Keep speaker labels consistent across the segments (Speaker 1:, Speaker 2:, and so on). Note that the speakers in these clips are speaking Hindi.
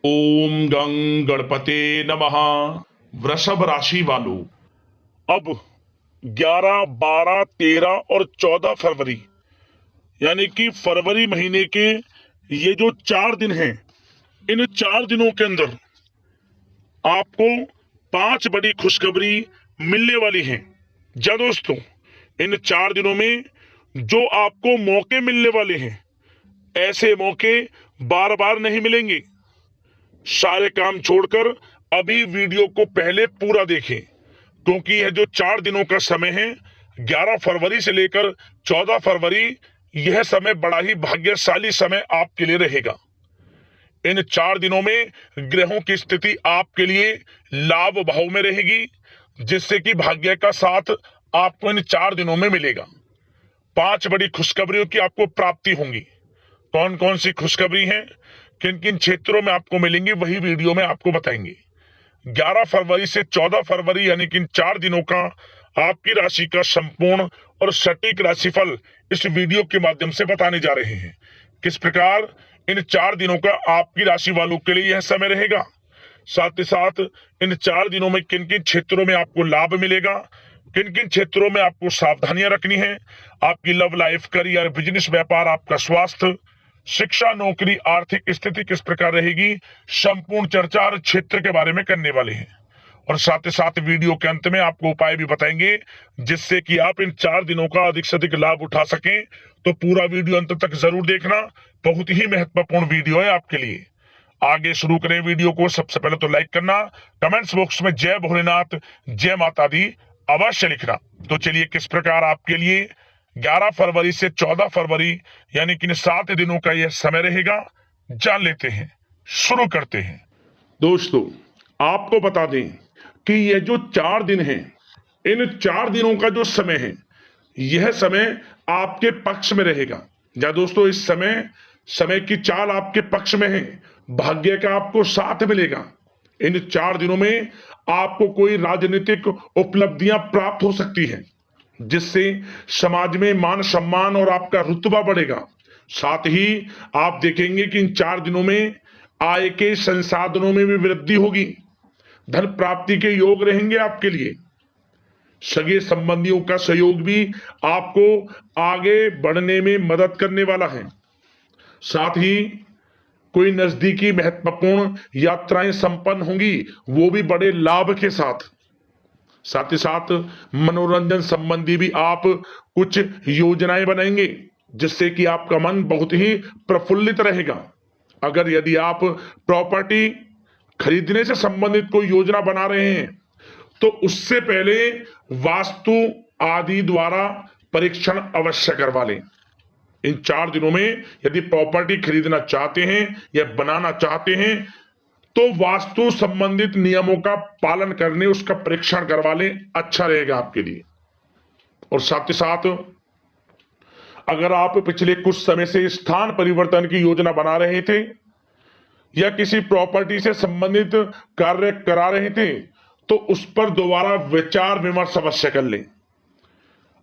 Speaker 1: ओम गं गणपते नमः। वृषभ राशि वालों, अब 11, 12, 13 और 14 फरवरी यानी कि फरवरी महीने के ये जो 4 दिन हैं, इन 4 दिनों के अंदर आपको 5 बड़ी खुशखबरी मिलने वाली हैं। जा दोस्तों, इन 4 दिनों में जो आपको मौके मिलने वाले हैं, ऐसे मौके बार बार नहीं मिलेंगे। सारे काम छोड़कर अभी वीडियो को पहले पूरा देखें, क्योंकि यह जो 4 दिनों का समय है, 11 फरवरी से लेकर 14 फरवरी, यह समय बड़ा ही भाग्यशाली समय आपके लिए रहेगा। इन 4 दिनों में ग्रहों की स्थिति आपके लिए लाभ भाव में रहेगी, जिससे कि भाग्य का साथ आपको इन 4 दिनों में मिलेगा। 5 बड़ी खुशखबरियों की आपको प्राप्ति होंगी। कौन कौन सी खुशखबरी है, किन किन क्षेत्रों में आपको मिलेंगी, वही वीडियो में आपको बताएंगे। 11 फरवरी से 14 फरवरी यानी कि इन 4 दिनों का आपकी राशि का संपूर्ण और सटीक राशिफल इस वीडियो के माध्यम से बताने जा रहे हैं। किस प्रकार इन 4 दिनों का आपकी राशि वालों के लिए यह समय रहेगा, साथ ही साथ इन 4 दिनों में किन किन क्षेत्रों में आपको लाभ मिलेगा, किन किन क्षेत्रों में आपको सावधानियां रखनी है, आपकी लव लाइफ, करियर, बिजनेस, व्यापार, आपका स्वास्थ्य, शिक्षा, नौकरी, आर्थिक स्थिति किस प्रकार रहेगी, संपूर्ण चर्चा हर क्षेत्र के बारे में करने वाले हैं। और साथ ही साथ वीडियो के अंत में आपको उपाय भी बताएंगे, जिससे कि आप इन 4 दिनों का अधिक से अधिक लाभ उठा सकें। तो पूरा वीडियो अंत तक जरूर देखना, बहुत ही महत्वपूर्ण वीडियो है आपके लिए। आगे शुरू करें वीडियो को। सबसे पहले तो लाइक करना, कमेंट्स बॉक्स में जय भोलेनाथ, जय माता दी अवश्य लिखना। तो चलिए, किस प्रकार आपके लिए 11 फरवरी से 14 फरवरी यानी कि 7 दिनों का यह समय रहेगा, जान लेते हैं, शुरू करते हैं। दोस्तों, आपको बता दें कि यह जो 4 दिन हैं, इन 4 दिनों का जो समय है, यह समय आपके पक्ष में रहेगा। या दोस्तों, इस समय की चाल आपके पक्ष में है, भाग्य का आपको साथ मिलेगा। इन 4 दिनों में आपको कोई राजनीतिक उपलब्धियां प्राप्त हो सकती हैं, जिससे समाज में मान सम्मान और आपका रुतबा बढ़ेगा। साथ ही आप देखेंगे कि इन 4 दिनों में आय के संसाधनों में भी वृद्धि होगी, धन प्राप्ति के योग रहेंगे आपके लिए। सगे संबंधियों का सहयोग भी आपको आगे बढ़ने में मदद करने वाला है। साथ ही कोई नजदीकी महत्वपूर्ण यात्राएं संपन्न होंगी, वो भी बड़े लाभ के साथ। साथ ही साथ मनोरंजन संबंधी भी आप कुछ योजनाएं बनाएंगे, जिससे कि आपका मन बहुत ही प्रफुल्लित रहेगा। अगर यदि आप प्रॉपर्टी खरीदने से संबंधित कोई योजना बना रहे हैं, तो उससे पहले वास्तु आदि द्वारा परीक्षण अवश्य करवा लें। इन 4 दिनों में यदि प्रॉपर्टी खरीदना चाहते हैं या बनाना चाहते हैं, तो वास्तु संबंधित नियमों का पालन करने, उसका परीक्षण करवा लें, अच्छा रहेगा आपके लिए। और साथ ही साथ अगर आप पिछले कुछ समय से स्थान परिवर्तन की योजना बना रहे थे या किसी प्रॉपर्टी से संबंधित कार्य करा रहे थे, तो उस पर दोबारा विचार विमर्श अवश्य कर लें।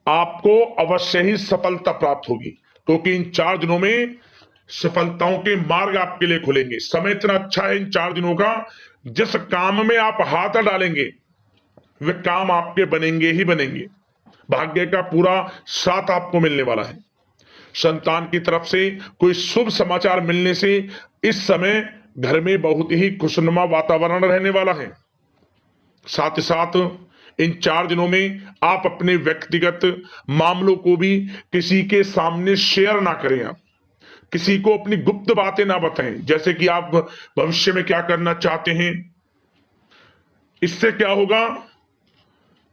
Speaker 1: आपको अवश्य ही सफलता प्राप्त होगी, क्योंकि इन 4 दिनों में सफलताओं के मार्ग आपके लिए खुलेंगे। समय इतना अच्छा है इन 4 दिनों का, जिस काम में आप हाथ डालेंगे वे काम आपके बनेंगे ही बनेंगे। भाग्य का पूरा साथ आपको मिलने वाला है। संतान की तरफ से कोई शुभ समाचार मिलने से इस समय घर में बहुत ही खुशनुमा वातावरण रहने वाला है। साथ ही साथ इन 4 दिनों में आप अपने व्यक्तिगत मामलों को भी किसी के सामने शेयर ना करें। आप किसी को अपनी गुप्त बातें ना बताएं, जैसे कि आप भविष्य में क्या करना चाहते हैं। इससे क्या होगा,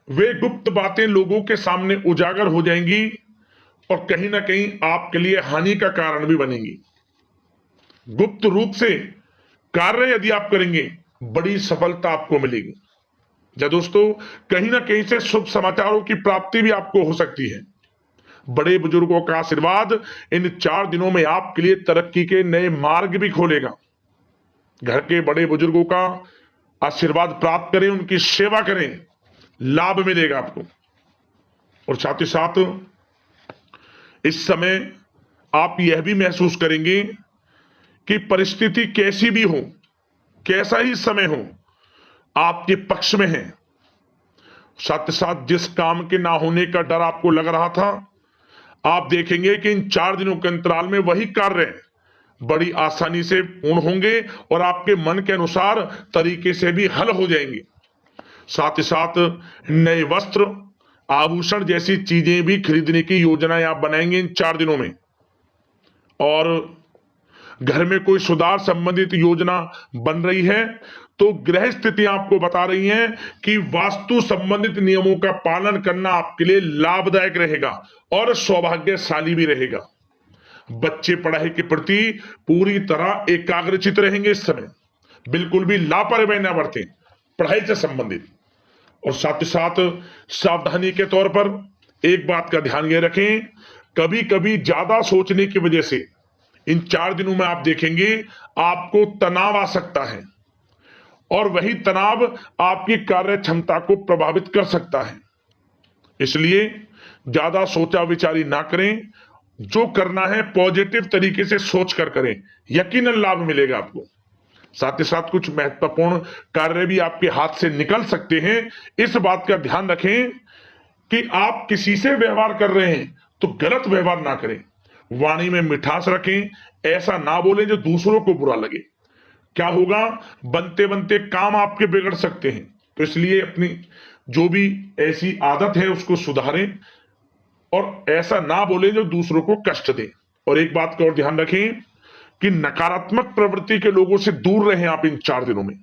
Speaker 1: वे गुप्त बातें लोगों के सामने उजागर हो जाएंगी और कहीं ना कहीं आपके लिए हानि का कारण भी बनेंगी। गुप्त रूप से कार्य यदि आप करेंगे, बड़ी सफलता आपको मिलेगी। या दोस्तों, कहीं ना कहीं से शुभ समाचारों की प्राप्ति भी आपको हो सकती है। बड़े बुजुर्गों का आशीर्वाद इन 4 दिनों में आपके लिए तरक्की के नए मार्ग भी खोलेगा। घर के बड़े बुजुर्गों का आशीर्वाद प्राप्त करें, उनकी सेवा करें, लाभ मिलेगा आपको। और साथ ही साथ इस समय आप यह भी महसूस करेंगे कि परिस्थिति कैसी भी हो, कैसा ही समय हो आपके पक्ष में है। साथ ही साथ जिस काम के ना होने का डर आपको लग रहा था, आप देखेंगे कि इन 4 दिनों के अंतराल में वही कार्य बड़ी आसानी से पूर्ण होंगे और आपके मन के अनुसार तरीके से भी हल हो जाएंगे। साथ ही साथ नए वस्त्र, आभूषण जैसी चीजें भी खरीदने की योजनाएं आप बनाएंगे इन 4 दिनों में। और घर में कोई सुधार संबंधित योजना बन रही है तो गृह स्थिति आपको बता रही है कि वास्तु संबंधित नियमों का पालन करना आपके लिए लाभदायक रहेगा और सौभाग्यशाली भी रहेगा। बच्चे पढ़ाई के प्रति पूरी तरह एकाग्रचित रहेंगे इस समय, बिल्कुल भी लापरवाही न बरतें पढ़ाई से संबंधित। और साथ ही साथ सावधानी के तौर पर एक बात का ध्यान ये रखें, कभी कभी ज्यादा सोचने की वजह से इन 4 दिनों में आप देखेंगे आपको तनाव आ सकता है और वही तनाव आपकी कार्य क्षमता को प्रभावित कर सकता है। इसलिए ज्यादा सोचा विचारी ना करें, जो करना है पॉजिटिव तरीके से सोच कर करें, यकीनन लाभ मिलेगा आपको। साथ ही साथ कुछ महत्वपूर्ण कार्य भी आपके हाथ से निकल सकते हैं। इस बात का ध्यान रखें कि आप किसी से व्यवहार कर रहे हैं तो गलत व्यवहार ना करें, वाणी में मिठास रखें, ऐसा ना बोलें जो दूसरों को बुरा लगे। क्या होगा, बनते बनते काम आपके बिगड़ सकते हैं। तो इसलिए अपनी जो भी ऐसी आदत है उसको सुधारें और ऐसा ना बोलें जो दूसरों को कष्ट दे। और एक बात का और ध्यान रखें कि नकारात्मक प्रवृत्ति के लोगों से दूर रहें आप इन 4 दिनों में,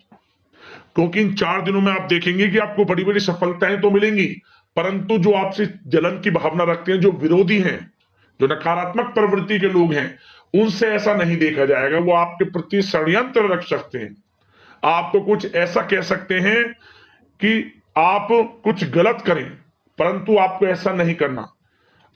Speaker 1: क्योंकि इन 4 दिनों में आप देखेंगे कि आपको बड़ी बड़ी सफलताएं तो मिलेंगी, परंतु जो आपसे जलन की भावना रखते हैं, जो विरोधी हैं, जो नकारात्मक प्रवृत्ति के लोग हैं, उनसे ऐसा नहीं देखा जाएगा। वो आपके प्रति षड्यंत्र रख सकते हैं, आपको कुछ ऐसा कह सकते हैं कि आप कुछ गलत करें, परंतु आपको ऐसा नहीं करना।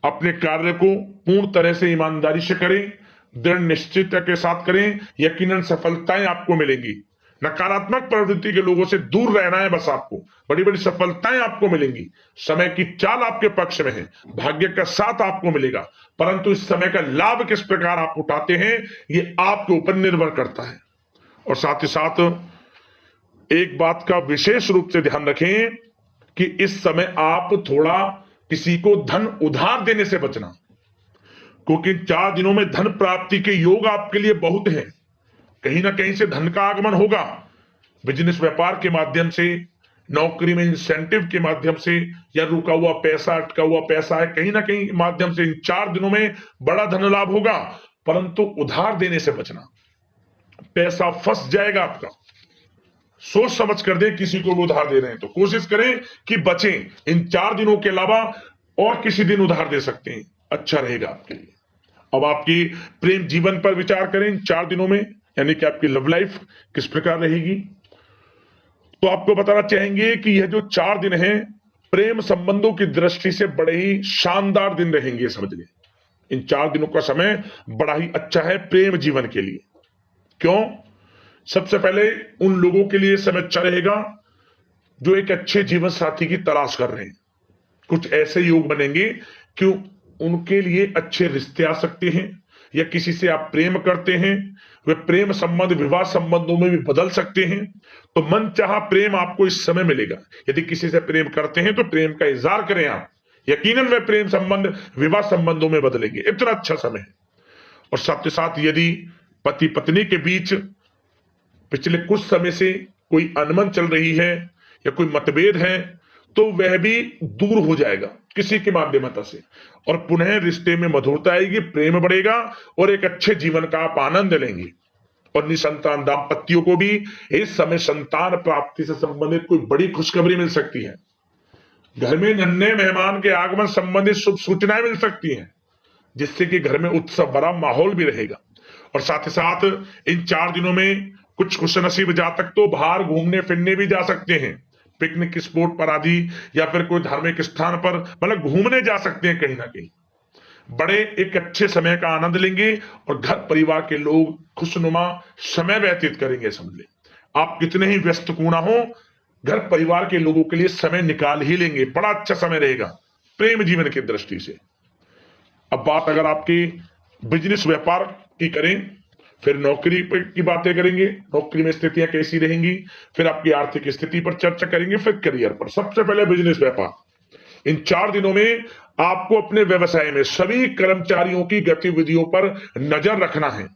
Speaker 1: अपने कार्य को पूर्ण तरह से ईमानदारी से करें, दृढ़ निश्चितता के साथ करें, यकीनन सफलताएं आपको मिलेंगी। नकारात्मक प्रवृत्ति के लोगों से दूर रहना है बस, आपको बड़ी बड़ी सफलताएं आपको मिलेंगी। समय की चाल आपके पक्ष में है, भाग्य का साथ आपको मिलेगा, परंतु इस समय का लाभ किस प्रकार आप उठाते हैं ये आपके ऊपर निर्भर करता है। और साथ ही साथ एक बात का विशेष रूप से ध्यान रखें कि इस समय आप थोड़ा किसी को धन उधार देने से बचना, क्योंकि 4 दिनों में धन प्राप्ति के योग आपके लिए बहुत हैं। कहीं ना कहीं से धन का आगमन होगा, बिजनेस व्यापार के माध्यम से, नौकरी में इंसेंटिव के माध्यम से, या रुका हुआ पैसा, अटका हुआ पैसा है, कहीं ना कहीं माध्यम से इन 4 दिनों में बड़ा धन लाभ होगा। परंतु उधार देने से बचना, पैसा फंस जाएगा आपका। सोच समझ कर दें, किसी को भी उधार दे रहे हैं तो कोशिश करें कि बचें। इन 4 दिनों के अलावा और किसी दिन उधार दे सकते हैं, अच्छा रहेगा आपके लिए। अब आपकी प्रेम जीवन पर विचार करें इन 4 दिनों में, यानी कि आपकी लव लाइफ किस प्रकार रहेगी। तो आपको बताना चाहेंगे कि यह जो 4 दिन हैं प्रेम संबंधों की दृष्टि से बड़े ही शानदार दिन रहेंगे, समझ लें। इन 4 दिनों का समय बड़ा ही अच्छा है प्रेम जीवन के लिए। क्यों? सबसे पहले उन लोगों के लिए समय अच्छा रहेगा जो एक अच्छे जीवन साथी की तलाश कर रहे हैं। कुछ ऐसे योग बनेंगे कि उनके लिए अच्छे रिश्ते आ सकते हैं, या किसी से आप प्रेम करते हैं, वे प्रेम संबंध विवाह संबंधों में भी बदल सकते हैं। तो मन चाहा प्रेम आपको इस समय मिलेगा। यदि किसी से प्रेम करते हैं तो प्रेम का इजहार करें आप, यकीनन वे प्रेम संबंध विवाह संबंधों में बदलेंगे। इतना अच्छा समय है। और साथ ही साथ यदि पति पत्नी के बीच पिछले कुछ समय से कोई अनबन चल रही है या कोई मतभेद है तो वह भी दूर हो जाएगा किसी के माध्यमता से, और पुनः रिश्ते में मधुरता आएगी, प्रेम बढ़ेगा और एक अच्छे जीवन का आप आनंद लेंगे। और निसंतान दाम्पत्यों को भी इस समय संतान प्राप्ति से संबंधित कोई बड़ी खुशखबरी मिल सकती है। घर में नन्हे मेहमान के आगमन संबंधित शुभ सूचनाएं मिल सकती हैं, जिससे कि घर में उत्सव भरा माहौल भी रहेगा। और साथ ही साथ इन 4 दिनों में कुछ खुशनसीब जातक तो बाहर घूमने फिरने भी जा सकते हैं, पिकनिक स्पॉट पर आदि, या फिर कोई धार्मिक स्थान पर, मतलब घूमने जा सकते हैं कहीं ना कहीं। बड़े एक अच्छे समय का आनंद लेंगे और घर परिवार के लोग खुशनुमा समय व्यतीत करेंगे। समझ ले, आप कितने ही व्यस्त क्यों ना हो, घर परिवार के लोगों के लिए समय निकाल ही लेंगे। बड़ा अच्छा समय रहेगा प्रेम जीवन की दृष्टि से। अब बात अगर आपकी बिजनेस व्यापार की करें फिर नौकरी की बातें करेंगे, नौकरी में स्थितियां कैसी रहेंगी, फिर आपकी आर्थिक स्थिति पर चर्चा करेंगे, फिर करियर पर। सबसे पहले बिजनेस व्यापार। इन 4 दिनों में आपको अपने व्यवसाय में सभी कर्मचारियों की गतिविधियों पर नजर रखना है।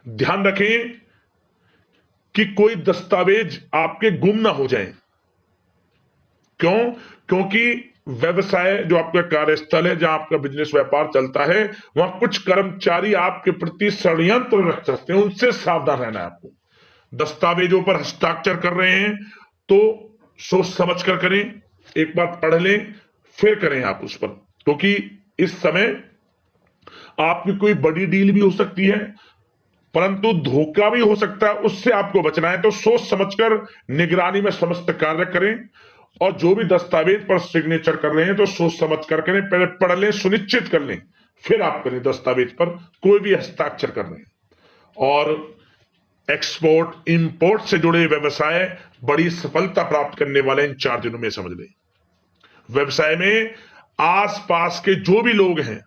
Speaker 1: ध्यान रखें कि कोई दस्तावेज आपके गुम ना हो जाए। क्यों? क्योंकि व्यवसाय जो आपका कार्यस्थल है, जहां आपका बिजनेस व्यापार चलता है, वहां कुछ कर्मचारी आपके प्रति षड्यंत्र रख सकते हैं, उनसे सावधान रहना है आपको। दस्तावेजों पर हस्ताक्षर कर रहे हैं तो सोच समझ कर करें, एक बार पढ़ लें फिर करें आप उस पर, क्योंकि इस समय आपकी कोई बड़ी डील भी हो सकती है, परंतु धोखा भी हो सकता है, उससे आपको बचना है। तो सोच समझकर निगरानी में समस्त कार्य करें, और जो भी दस्तावेज पर सिग्नेचर कर रहे हैं तो सोच समझ कर करें, पहले पढ़ लें, सुनिश्चित कर लें, फिर आप करें दस्तावेज पर कोई भी हस्ताक्षर कर रहे हैं। और एक्सपोर्ट इंपोर्ट से जुड़े व्यवसाय बड़ी सफलता प्राप्त करने वाले इन 4 दिनों में, समझ लें। व्यवसाय में आसपास के जो भी लोग हैं,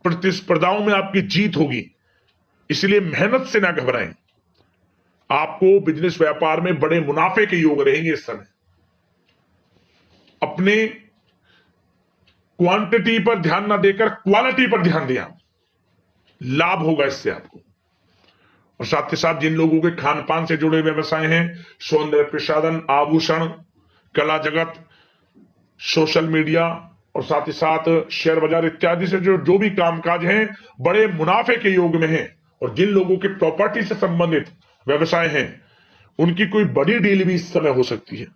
Speaker 1: प्रतिस्पर्धाओं में आपकी जीत होगी, इसलिए मेहनत से ना घबराएं। आपको बिजनेस व्यापार में बड़े मुनाफे के योग रहेंगे इस समय। अपने क्वांटिटी पर ध्यान ना देकर क्वालिटी पर ध्यान दिया, लाभ होगा इससे आपको। और साथ ही साथ जिन लोगों के खान पान से जुड़े व्यवसाय हैं, सौंदर्य प्रसाधन, आभूषण, कला जगत, सोशल मीडिया और साथ ही साथ शेयर बाजार इत्यादि से जो भी कामकाज हैं, बड़े मुनाफे के योग में हैं। और जिन लोगों के प्रॉपर्टी से संबंधित व्यवसाय हैं, उनकी कोई बड़ी डील भी इस समय हो सकती है।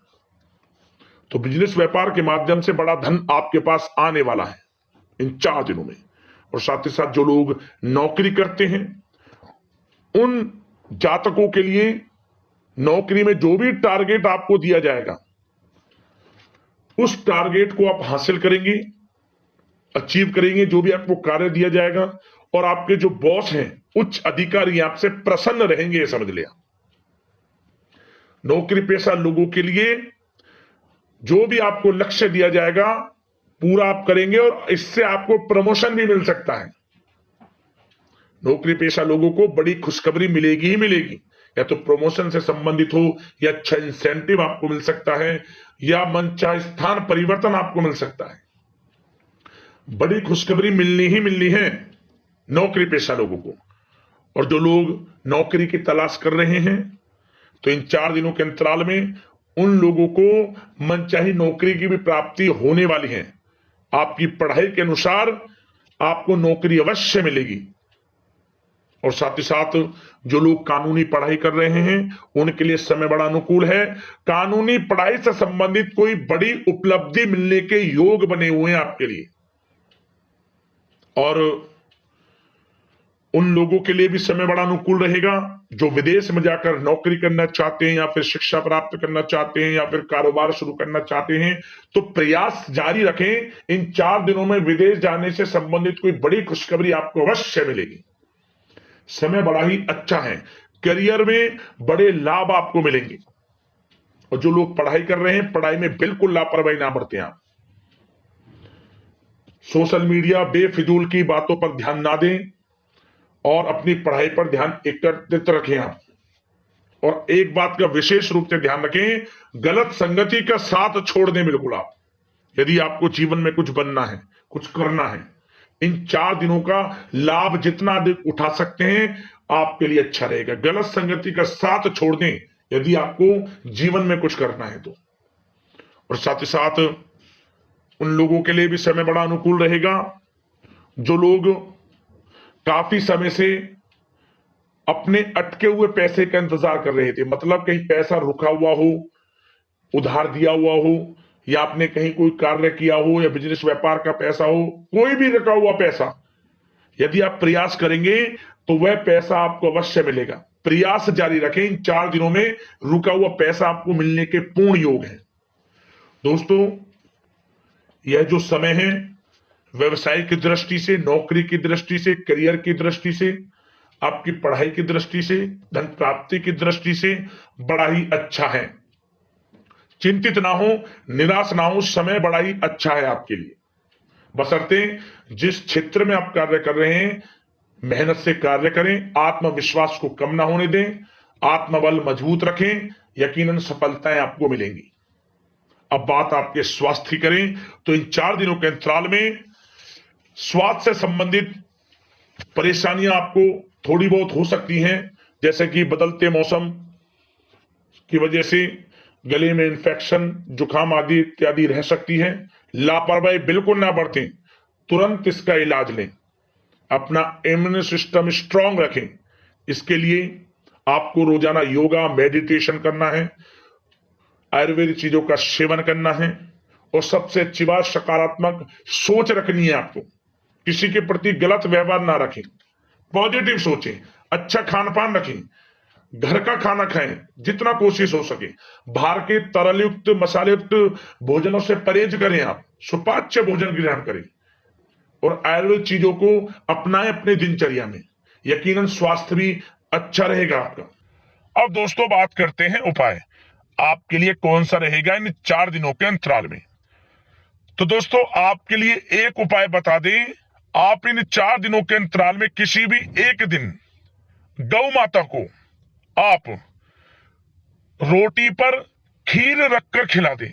Speaker 1: तो बिजनेस व्यापार के माध्यम से बड़ा धन आपके पास आने वाला है इन 4 दिनों में। और साथ ही साथ जो लोग नौकरी करते हैं, उन जातकों के लिए नौकरी में जो भी टारगेट आपको दिया जाएगा, उस टारगेट को आप हासिल करेंगे, अचीव करेंगे, जो भी आपको कार्य दिया जाएगा। और आपके जो बॉस हैं, उच्च अधिकारी, आपसे प्रसन्न रहेंगे, ये समझ लिया। नौकरी पेशा लोगों के लिए जो भी आपको लक्ष्य दिया जाएगा, पूरा आप करेंगे, और इससे आपको प्रमोशन भी मिल सकता है। नौकरी पेशा लोगों को बड़ी खुशखबरी मिलेगी ही मिलेगी, या तो प्रमोशन से संबंधित हो, या अच्छा इंसेंटिव आपको मिल सकता है, या मनचाहे स्थान परिवर्तन आपको मिल सकता है। बड़ी खुशखबरी मिलनी ही मिलनी है नौकरी पेशा लोगों को। और जो लोग नौकरी की तलाश कर रहे हैं, तो इन 4 दिनों के अंतराल में उन लोगों को मनचाही नौकरी की भी प्राप्ति होने वाली है। आपकी पढ़ाई के अनुसार आपको नौकरी अवश्य मिलेगी। और साथ ही साथ जो लोग कानूनी पढ़ाई कर रहे हैं, उनके लिए समय बड़ा अनुकूल है। कानूनी पढ़ाई से संबंधित कोई बड़ी उपलब्धि मिलने के योग बने हुए हैं आपके लिए। और उन लोगों के लिए भी समय बड़ा अनुकूल रहेगा जो विदेश में जाकर नौकरी करना चाहते हैं, या फिर शिक्षा प्राप्त करना चाहते हैं, या फिर कारोबार शुरू करना चाहते हैं। तो प्रयास जारी रखें। इन 4 दिनों में विदेश जाने से संबंधित कोई बड़ी खुशखबरी आपको अवश्य मिलेगी। समय बड़ा ही अच्छा है। करियर में बड़े लाभ आपको मिलेंगे। और जो लोग पढ़ाई कर रहे हैं, पढ़ाई में बिल्कुल लापरवाही ना बरतें आप। सोशल मीडिया बेफिजूल की बातों पर ध्यान ना दें, और अपनी पढ़ाई पर ध्यान एकत्रित रखें आप। और एक बात का विशेष रूप से ध्यान रखें, गलत संगति का साथ छोड़ दें बिल्कुल आप, यदि आपको जीवन में कुछ बनना है, कुछ करना है। इन 4 दिनों का लाभ जितना अधिक उठा सकते हैं, आपके लिए अच्छा रहेगा। गलत संगति का साथ छोड़ दें यदि आपको जीवन में कुछ करना है तो। और साथ ही साथ उन लोगों के लिए भी समय बड़ा अनुकूल रहेगा जो लोग काफी समय से अपने अटके हुए पैसे का इंतजार कर रहे थे। मतलब कहीं पैसा रुका हुआ हो, उधार दिया हुआ हो, या आपने कहीं कोई कार्य किया हो, या बिजनेस व्यापार का पैसा हो, कोई भी रुका हुआ पैसा, यदि आप प्रयास करेंगे तो वह पैसा आपको अवश्य मिलेगा। प्रयास जारी रखें। इन 4 दिनों में रुका हुआ पैसा आपको मिलने के पूर्ण योग है। दोस्तों, यह जो समय है, व्यवसाय की दृष्टि से, नौकरी की दृष्टि से, करियर की दृष्टि से, आपकी पढ़ाई की दृष्टि से, धन प्राप्ति की दृष्टि से बड़ा ही अच्छा है। चिंतित ना हो, निराश ना हो, समय बड़ा ही अच्छा है आपके लिए। बशर्ते जिस क्षेत्र में आप कार्य कर रहे हैं, मेहनत से कार्य करें, आत्मविश्वास को कम ना होने दें, आत्मबल मजबूत रखें, यकीनन सफलताएं आपको मिलेंगी। अब बात आपके स्वास्थ्य की करें तो इन 4 दिनों के अंतराल में स्वास्थ्य से संबंधित परेशानियां आपको थोड़ी बहुत हो सकती हैं, जैसे कि बदलते मौसम की वजह से गले में इंफेक्शन, जुकाम आदि इत्यादि रह सकती है। लापरवाही बिल्कुल ना बरतें, तुरंत इसका इलाज लें। अपना इम्यून सिस्टम स्ट्रांग रखें, इसके लिए आपको रोजाना योगा, मेडिटेशन करना है, आयुर्वेदिक चीजों का सेवन करना है, और सबसे अच्छी बात सकारात्मक सोच रखनी है। आपको किसी के प्रति गलत व्यवहार ना रखें, पॉजिटिव सोचें, अच्छा खान पान रखें, घर का खाना खाएं जितना कोशिश हो सके, बाहर के तरल युक्त मसाले युक्त भोजनों से परहेज करें, आप सुपाच्य भोजन ग्रहण करें और आयुर्वेद चीजों को अपनाएं अपने दिनचर्या में, यकीनन स्वास्थ्य भी अच्छा रहेगा आपका। अब दोस्तों बात करते हैं उपाय, आपके लिए कौन सा रहेगा इन 4 दिनों के अंतराल में। तो दोस्तों आपके लिए एक उपाय बता दें, आप इन 4 दिनों के अंतराल में किसी भी एक दिन गौ माता को आप रोटी पर खीर रखकर खिला दें।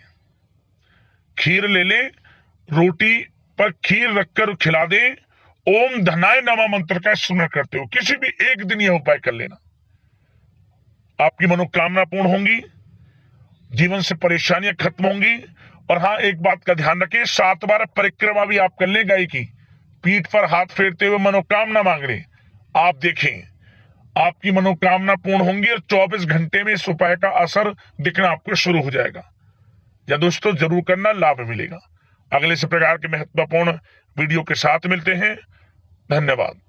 Speaker 1: खीर ले लें, रोटी पर खीर रखकर खिला दें, ओम धनाय नमः मंत्र का स्मरण करते हो किसी भी एक दिन यह उपाय कर लेना, आपकी मनोकामना पूर्ण होंगी, जीवन से परेशानियां खत्म होंगी। और हाँ, एक बात का ध्यान रखें, 7 बार परिक्रमा भी आप कर लें गाय की, पीठ पर हाथ फेरते हुए मनोकामना मांग रहे, आप देखें आपकी मनोकामना पूर्ण होंगी और 24 घंटे में इस उपाय का असर दिखना आपको शुरू हो जाएगा। या दोस्तों जरूर करना, लाभ मिलेगा। अगले इस प्रकार के महत्वपूर्ण वीडियो के साथ मिलते हैं। धन्यवाद।